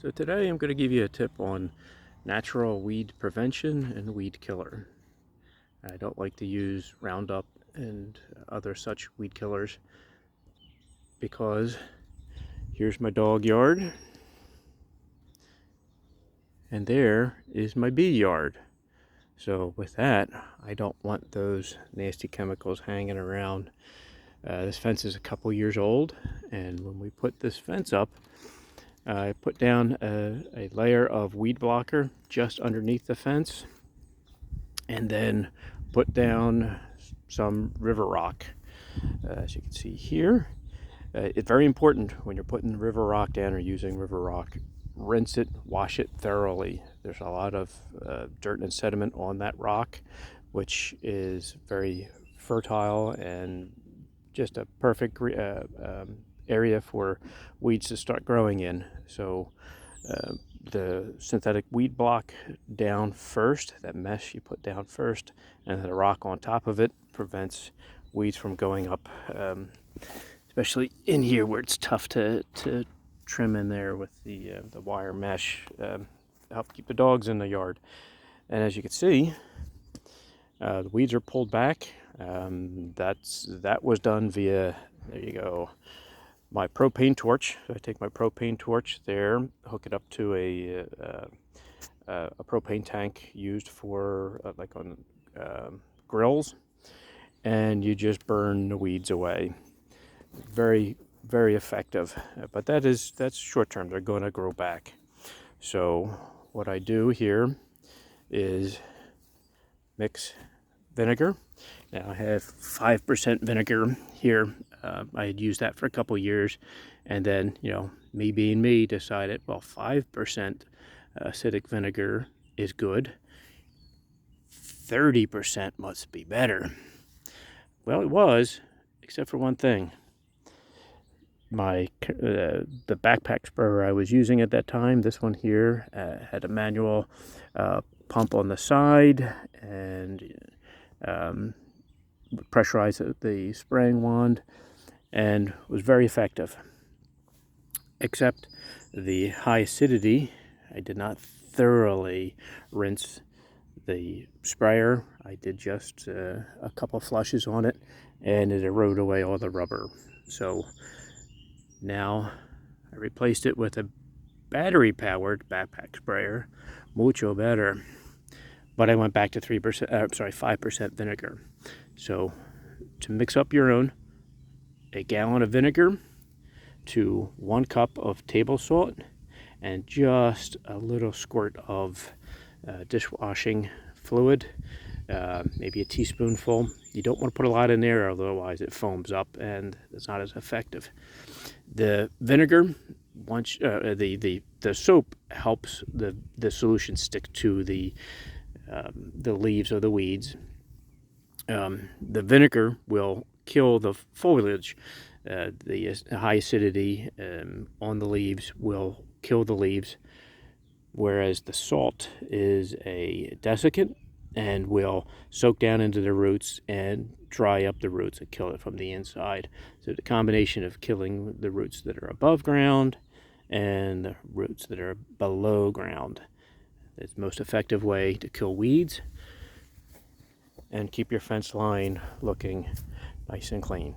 So today I'm going to give you a tip on natural weed prevention and weed killer. I don't like to use Roundup and other such weed killers because here's my dog yard and there is my bee yard. So with that, I don't want those nasty chemicals hanging around. This fence is a couple years old, and when we put this fence up, I put down a layer of weed blocker just underneath the fence, and then put down some river rock. As you can see here, it's very important when you're putting river rock down or using river rock, rinse it, wash it thoroughly. There's a lot of dirt and sediment on that rock, which is very fertile and just a perfect area for weeds to start growing in. So the synthetic weed block down first, that mesh you put down first, and the rock on top of it prevents weeds from going up, especially in here where it's tough to trim in there with the wire mesh, help keep the dogs in the yard. And as you can see, the weeds are pulled back. That was done via, there you go, my propane torch. So I take my propane torch there, hook it up to a propane tank used for like on grills, and you just burn the weeds away. Very, very effective. But that's short term. They're going to grow back. So what I do here is mix vinegar. Now I have 5% vinegar here. I had used that for a couple years, and then, me being me, decided, well, 5% acidic vinegar is good. 30% must be better. Well, it was, except for one thing. The backpack sprayer I was using at that time, this one here, had a manual pump on the side, and pressurized the spraying wand, and was very effective. Except the high acidity, I did not thoroughly rinse the sprayer. I did just a couple flushes on it, and it eroded away all the rubber. So now I replaced it with a battery-powered backpack sprayer, mucho better. But I went back to 5% vinegar. So to mix up your own, a gallon of vinegar to 1 cup of table salt and just a little squirt of dishwashing fluid, maybe a teaspoonful. You don't want to put a lot in there, otherwise it foams up and it's not as effective. The vinegar, once the soap helps the solution stick to the leaves of the weeds. The vinegar will kill the foliage. The high acidity on the leaves will kill the leaves, whereas the salt is a desiccant and will soak down into the roots and dry up the roots and kill it from the inside. So the combination of killing the roots that are above ground and the roots that are below ground is the most effective way to kill weeds and keep your fence line looking nice and clean.